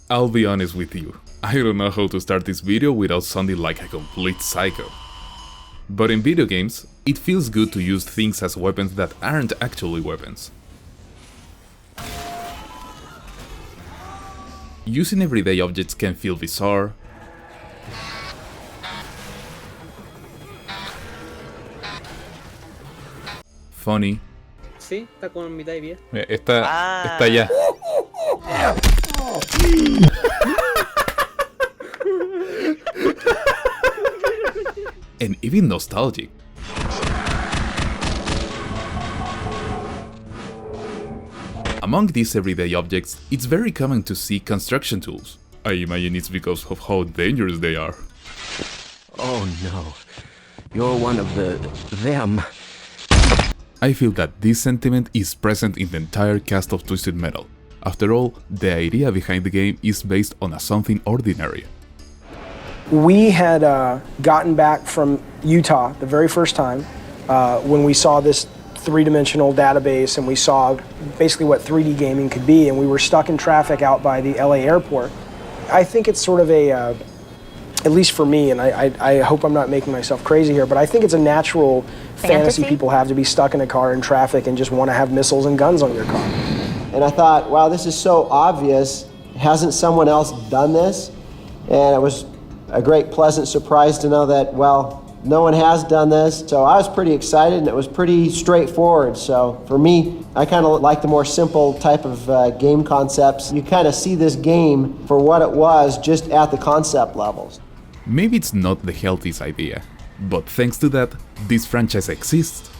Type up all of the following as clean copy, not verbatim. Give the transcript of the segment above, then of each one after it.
I'll be honest with you, I don't know how to start this video without sounding like a complete psycho. But in video games, it feels good to use things as weapons that aren't actually weapons. Using everyday objects can feel bizarre, funny. Sí, está con mitad de vida. Está allá. And even nostalgic. Among these everyday objects, it's very common to see construction tools. I imagine it's because of how dangerous they are. Oh no, you're one of them. I feel that this sentiment is present in the entire cast of Twisted Metal. After all, the idea behind the game is based on something ordinary. We had gotten back from Utah the very first time when we saw this three-dimensional database and we saw basically what 3D gaming could be, and we were stuck in traffic out by the LA airport. I think it's sort of a, at least for me, and I hope I'm not making myself crazy here, but I think it's a natural fantasy people have to be stuck in a car in traffic and just want to have missiles and guns on your car. And I thought, wow, this is so obvious. Hasn't someone else done this? And it was a great pleasant surprise to know that, well, no one has done this. So I was pretty excited, and it was pretty straightforward. So for me, I kind of like the more simple type of game concepts. You kind of see this game for what it was just at the concept levels. Maybe it's not the healthiest idea, but thanks to that, this franchise exists.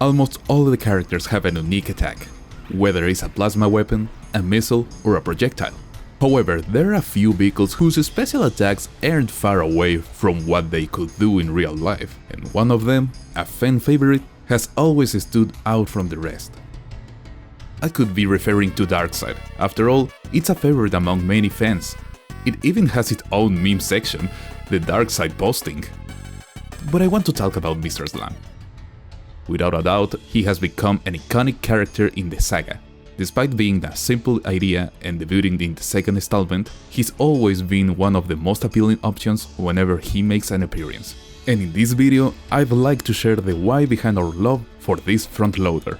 Almost all the characters have a unique attack, whether it's a plasma weapon, a missile, or a projectile. However, there are a few vehicles whose special attacks aren't far away from what they could do in real life, and one of them, a fan favorite, has always stood out from the rest. I could be referring to Darkseid. After all, it's a favorite among many fans. It even has its own meme section, the Darkseid posting. But I want to talk about Mr.Slam. Without a doubt, he has become an iconic character in the saga. Despite being a simple idea and debuting in the second installment, he's always been one of the most appealing options whenever he makes an appearance. And in this video, I'd like to share the why behind our love for this front loader.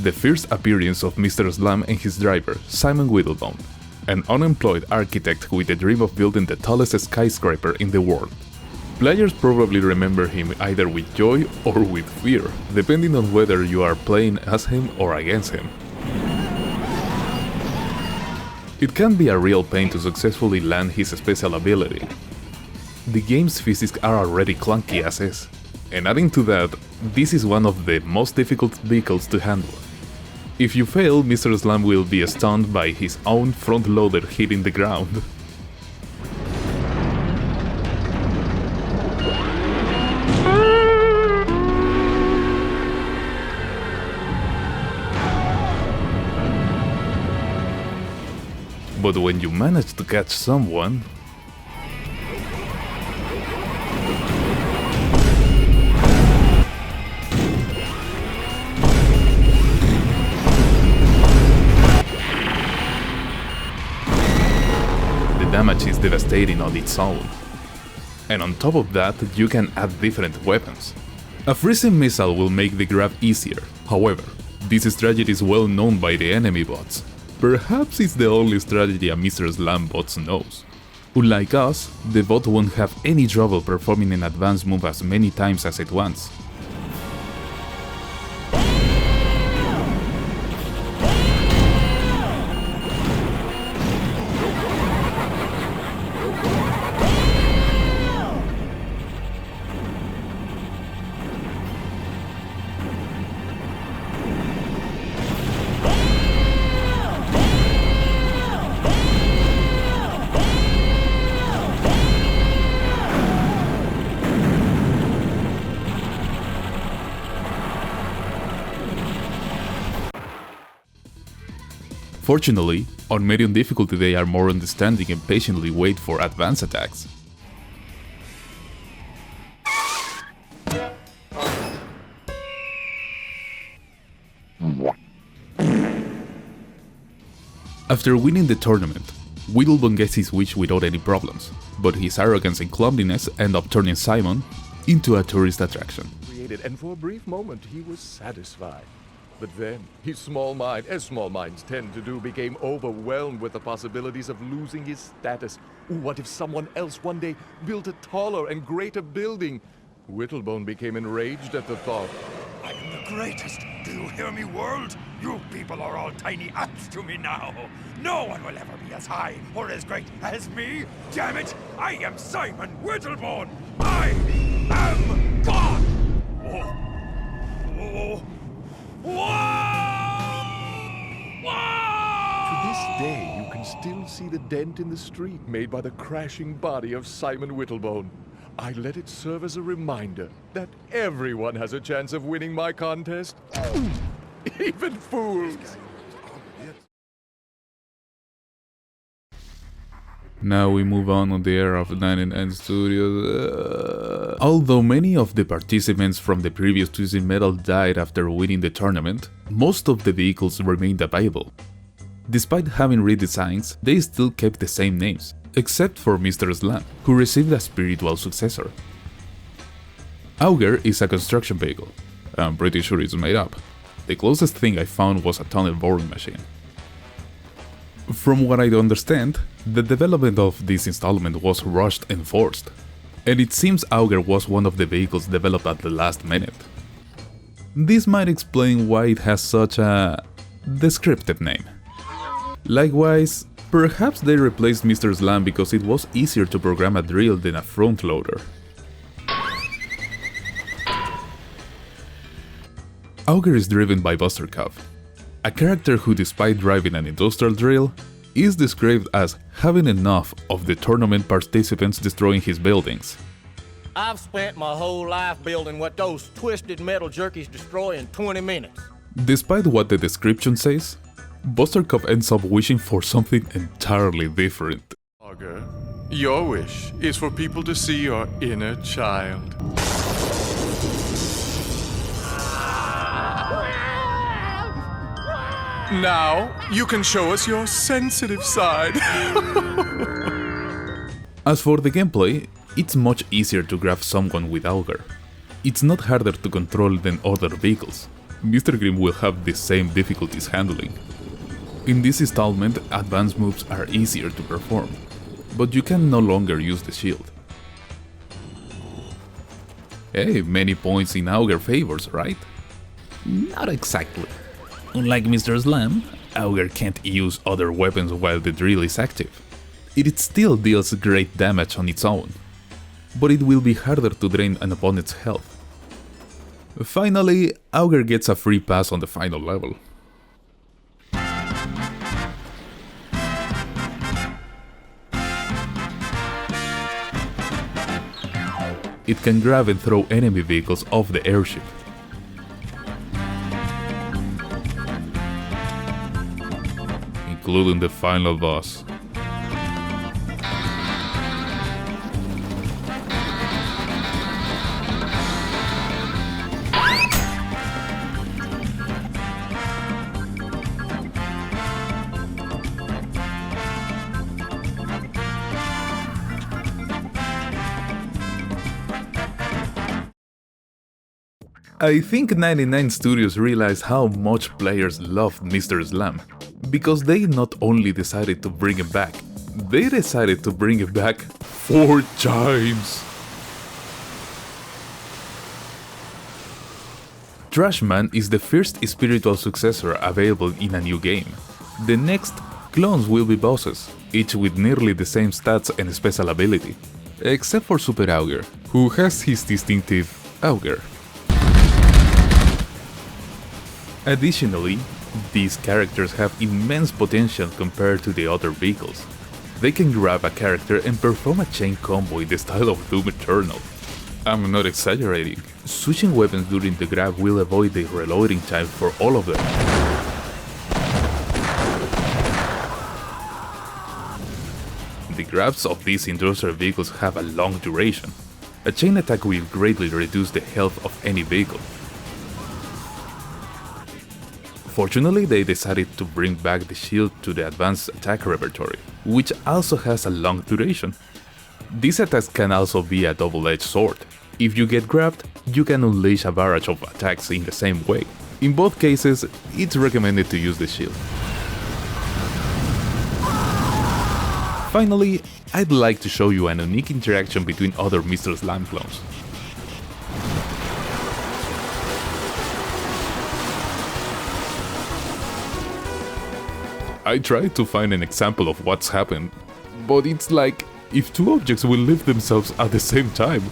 The first appearance of Mr.Slam and his driver, Simon Whittlebone, an unemployed architect with the dream of building the tallest skyscraper in the world. Players probably remember him either with joy or with fear, depending on whether you are playing as him or against him. It can be a real pain to successfully land his special ability. The game's physics are already clunky as is, and adding to that, this is one of the most difficult vehicles to handle. If you fail, Mr.Slam will be stunned by his own front loader hitting the ground. But when you manage to catch someone, damage is devastating on its own. And on top of that, you can add different weapons. A freezing missile will make the grab easier, however, this strategy is well known by the enemy bots. Perhaps it's the only strategy a Mr.Slam bot knows. Unlike us, the bot won't have any trouble performing an advanced move as many times as it wants. Fortunately, on medium difficulty they are more understanding and patiently wait for advanced attacks. After winning the tournament, Whittlebone gets his wish without any problems, but his arrogance and clumsiness end up turning Simon into a tourist attraction. And for a brief moment he was satisfied. But then his small mind, as small minds tend to do, became overwhelmed with the possibilities of losing his status. What if someone else one day built a taller and greater building? Whittlebone became enraged at the thought. I am the greatest. Do you hear me, world? You people are all tiny ants to me now. No one will ever be as high or as great as me. Damn it! I am Simon Whittlebone. I am God. To this day, you can still see the dent in the street made by the crashing body of Simon Whittlebone. I let it serve as a reminder that everyone has a chance of winning my contest. Even fools. Now we move on the era of 99 Studios. Although many of the participants from the previous Twisted Metal died after winning the tournament, most of the vehicles remained available. Despite having redesigns, they still kept the same names, except for Mr.Slam, who received a spiritual successor. Auger is a construction vehicle. I'm pretty sure it's made up. The closest thing I found was a tunnel boring machine. From what I understand, the development of this installment was rushed and forced, and it seems Auger was one of the vehicles developed at the last minute. This might explain why it has such a descriptive name. Likewise, perhaps they replaced Mr.Slam because it was easier to program a drill than a front loader. Auger is driven by Buster Cuff, a character who, despite driving an industrial drill, is described as having enough of the tournament participants destroying his buildings. I've spent my whole life building what those twisted metal jerkies destroy in 20 minutes. Despite what the description says, Buster Cuff ends up wishing for something entirely different. Auger, your wish is for people to see your inner child. Now, you can show us your sensitive side. As for the gameplay, it's much easier to grab someone with Auger. It's not harder to control than other vehicles. Mr. Grimm will have the same difficulties handling. In this installment, advanced moves are easier to perform, but you can no longer use the shield. Hey, many points in Auger favors, right? Not exactly. Unlike Mr.Slam, Auger can't use other weapons while the drill is active. It still deals great damage on its own, but it will be harder to drain an opponent's health. Finally, Auger gets a free pass on the final level. It can grab and throw enemy vehicles off the airship. Including the final boss. I think 99 Studios realized how much players loved Mr.Slam, because they not only decided to bring him back, they decided to bring it back 4 times. Trashman is the first spiritual successor available in a new game. The next clones will be bosses, each with nearly the same stats and special ability, except for Super Auger, who has his distinctive Auger. Additionally, these characters have immense potential compared to the other vehicles. They can grab a character and perform a chain combo in the style of Doom Eternal. I'm not exaggerating. Switching weapons during the grab will avoid the reloading time for all of them. grabs of these industrial vehicles have a long duration. A chain attack will greatly reduce the health of any vehicle. Fortunately, they decided to bring back the shield to the advanced attack repertory, which also has a long duration. These attacks can also be a double-edged sword. If you get grabbed, you can unleash a barrage of attacks in the same way. In both cases, it's recommended to use the shield. Finally, I'd like to show you a unique interaction between other Mr.Slam clones. I tried to find an example of what's happened, but it's like if two objects will lift themselves at the same time.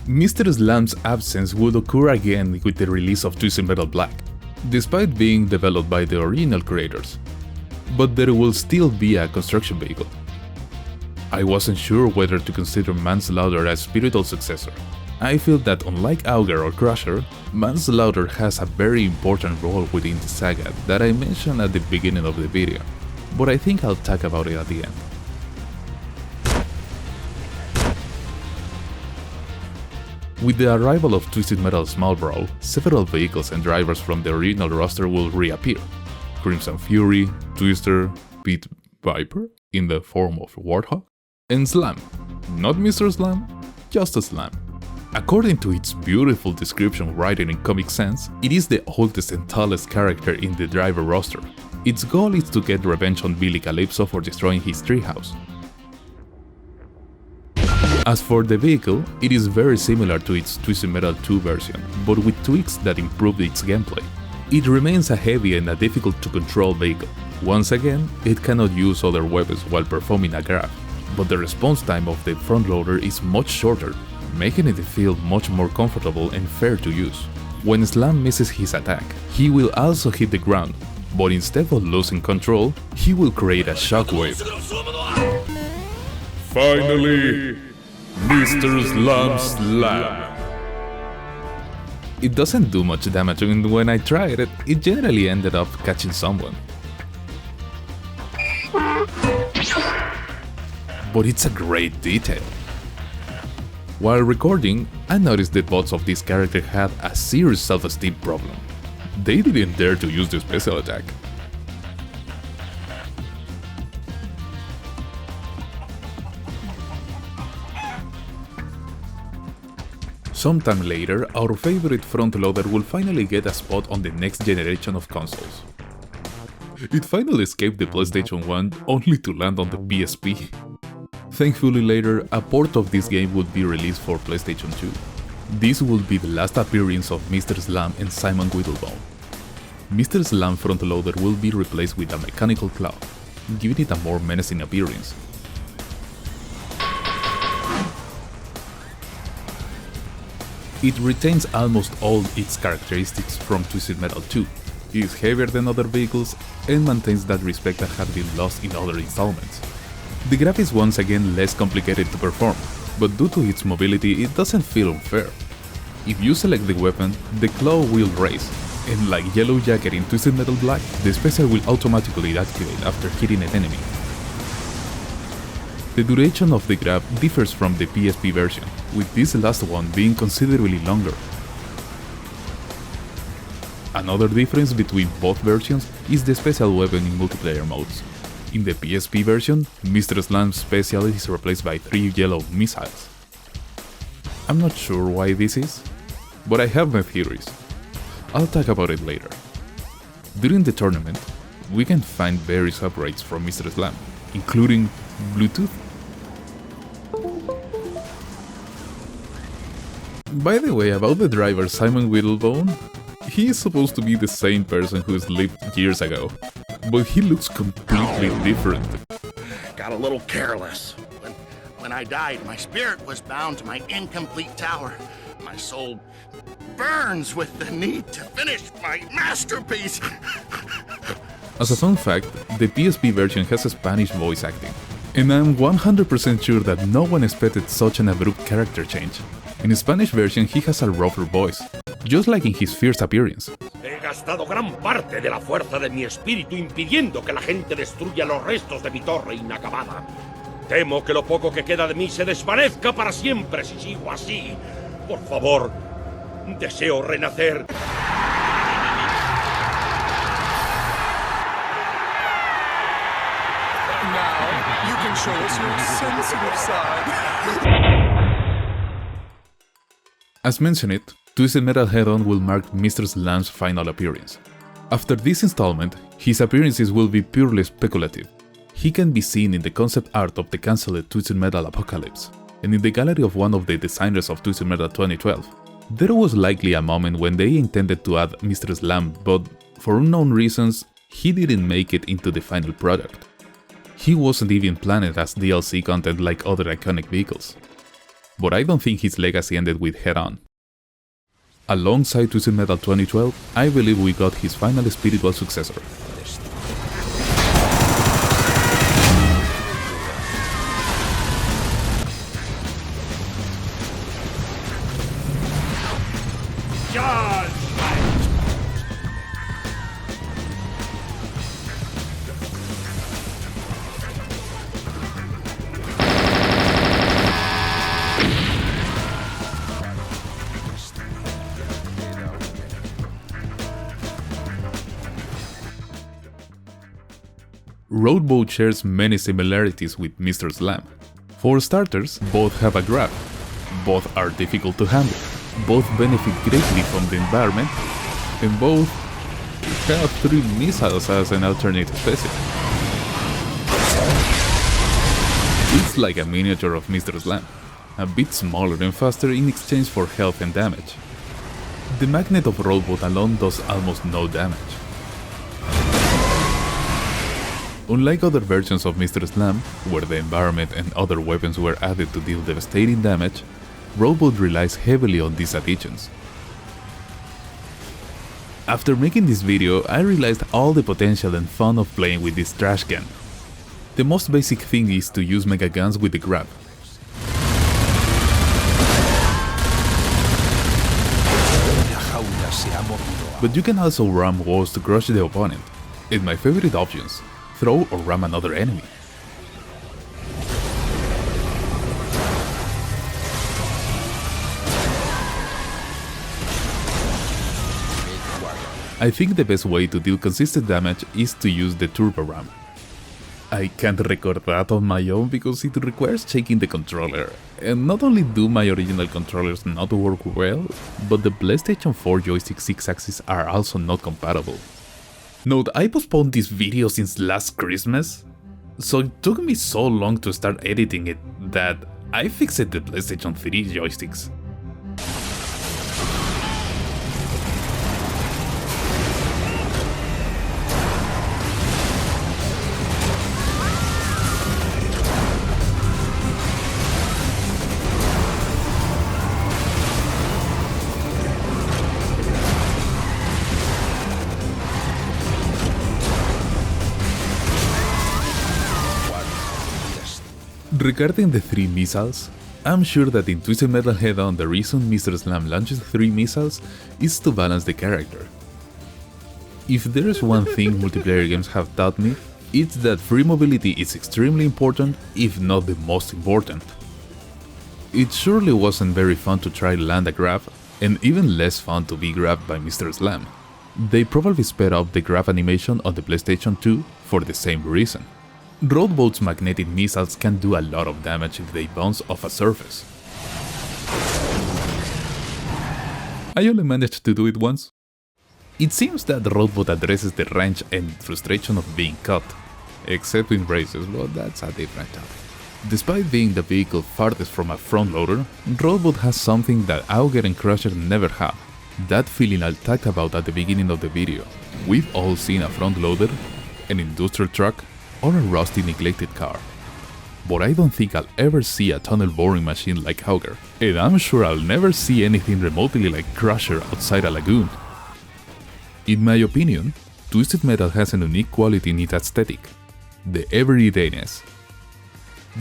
Mr.Slam's absence would occur again with the release of Twisted Metal Black, despite being developed by the original creators. But there will still be a construction vehicle. I wasn't sure whether to consider Manslaughter as spiritual successor. I feel that unlike Augur or Crusher, Manslaughter has a very important role within the saga that I mentioned at the beginning of the video, but I think I'll talk about it at the end. With the arrival of Twisted Metal Small Brawl, several vehicles and drivers from the original roster will reappear. Crimson Fury, Twister, Pit Viper in the form of Warthog, and Slam. Not Mr.Slam, just a Slam. According to its beautiful description written in Comic Sans, it is the oldest and tallest character in the driver roster. Its goal is to get revenge on Billy Calypso for destroying his treehouse. As for the vehicle, it is very similar to its Twisted Metal 2 version, but with tweaks that improve its gameplay. It remains a heavy and a difficult to control vehicle. Once again, it cannot use other weapons while performing a grab, but the response time of the front loader is much shorter, making it feel much more comfortable and fair to use. When Slam misses his attack, he will also hit the ground, but instead of losing control, he will create a shockwave. Finally, Mr.Slam Slam. It doesn't do much damage, and when I tried it, it generally ended up catching someone. But it's a great detail. While recording, I noticed the bots of this character had a serious self-esteem problem. They didn't dare to use the special attack. Sometime later, our favorite front loader will finally get a spot on the next generation of consoles. It finally escaped the PlayStation 1 only to land on the PSP. Thankfully later, a port of this game would be released for PlayStation 2. This would be the last appearance of Mr.Slam and Simon Whittlebone. Mr.Slam front loader will be replaced with a mechanical claw, giving it a more menacing appearance. It retains almost all its characteristics from Twisted Metal 2, is heavier than other vehicles, and maintains that respect that had been lost in other installments. The grab is once again less complicated to perform, but due to its mobility it doesn't feel unfair. If you select the weapon, the claw will raise, and like Yellow Jacket in Twisted Metal Black, the special will automatically activate after hitting an enemy. The duration of the grab differs from the PSP version, with this last one being considerably longer. Another difference between both versions is the special weapon in multiplayer modes. In the PSP version, Mr.Slam's special is replaced by 3 yellow missiles. I'm not sure why this is, but I have my theories. I'll talk about it later. During the tournament, we can find various upgrades from Mr.Slam, including Bluetooth. By the way, about the driver Simon Whittlebone, he is supposed to be the same person who lived years ago, but he looks completely different. Got a little careless. When I died, my spirit was bound to my incomplete tower. My soul burns with the need to finish my masterpiece. As a fun fact, the PSP version has a Spanish voice acting, and I'm 100% sure that no one expected such an abrupt character change. In the Spanish version he has a rougher voice, just like in his first appearance. He gastado gran parte de la fuerza de mi espíritu impidiendo que la gente destruya los restos de mi torre inacabada. Temo que lo poco que queda de mí se desvanezca para siempre si sigo así. Por favor, deseo renacer. Now, you can show us your sensitive side. As mentioned, Twisted Metal Head-On will mark Mr.Slam's final appearance. After this installment, his appearances will be purely speculative. He can be seen in the concept art of the cancelled Twisted Metal Apocalypse, and in the gallery of one of the designers of Twisted Metal 2012. There was likely a moment when they intended to add Mr.Slam, but for unknown reasons, he didn't make it into the final product. He wasn't even planned as DLC content like other iconic vehicles. But I don't think his legacy ended with Head-On. Alongside Twisted Metal 2012, I believe we got his final spiritual successor. Roadboat shares many similarities with Mr.Slam. For starters, both have a grab, both are difficult to handle, both benefit greatly from the environment, and both have 3 missiles as an alternate specimen. It's like a miniature of Mr.Slam, a bit smaller and faster in exchange for health and damage. The magnet of Roadboat alone does almost no damage. Unlike other versions of Mr.Slam, where the environment and other weapons were added to deal devastating damage, Roadboat relies heavily on these additions. After making this video, I realized all the potential and fun of playing with this trash can. The most basic thing is to use mega guns with the grab. But you can also ram walls to crush the opponent, and my favorite options: throw or ram another enemy. I think the best way to deal consistent damage is to use the turbo ram. I can't record that on my own because it requires checking the controller, and not only do my original controllers not work well, but the PlayStation 4 joystick 6-axis are also not compatible. Note, I postponed this video since last Christmas, so it took me so long to start editing it that I fixed the PlayStation 3 joysticks. Regarding the 3 missiles, I'm sure that in Twisted Metal Head-On the reason Mr.Slam launches 3 missiles is to balance the character. If there's one thing multiplayer games have taught me, it's that free mobility is extremely important, if not the most important. It surely wasn't very fun to try to land a grab, and even less fun to be grabbed by Mr.Slam. They probably sped up the grab animation on the PlayStation 2 for the same reason. Roadboat's magnetic missiles can do a lot of damage if they bounce off a surface. I only managed to do it once. It seems that Roadboat addresses the range and frustration of being caught, except in races, but that's a different topic. Despite being the vehicle farthest from a front loader, Roadboat has something that Auger and Crusher never had. That feeling I talked about at the beginning of the video. We've all seen a front loader, an industrial truck, or a rusty neglected car. But I don't think I'll ever see a tunnel boring machine like Auger, and I'm sure I'll never see anything remotely like Crusher outside a lagoon. In my opinion, Twisted Metal has a unique quality in its aesthetic: the everydayness.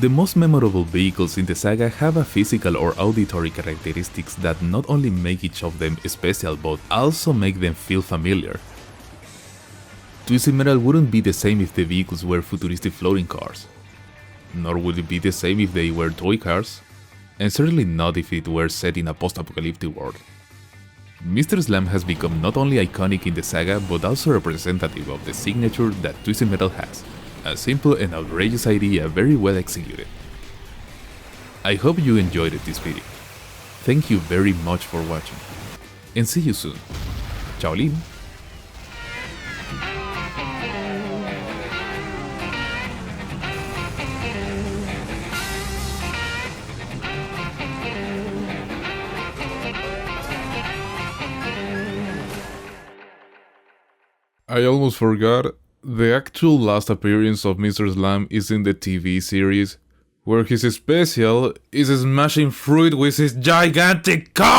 The most memorable vehicles in the saga have a physical or auditory characteristics that not only make each of them special but also make them feel familiar. Twisted Metal wouldn't be the same if the vehicles were futuristic floating cars, nor would it be the same if they were toy cars, and certainly not if it were set in a post-apocalyptic world. Mr.Slam has become not only iconic in the saga but also representative of the signature that Twisted Metal has, a simple and outrageous idea very well executed. I hope you enjoyed this video. Thank you very much for watching, and see you soon. Ciao Lin! I almost forgot, the actual last appearance of Mr.Slam is in the TV series, where his special is smashing fruit with his gigantic cock!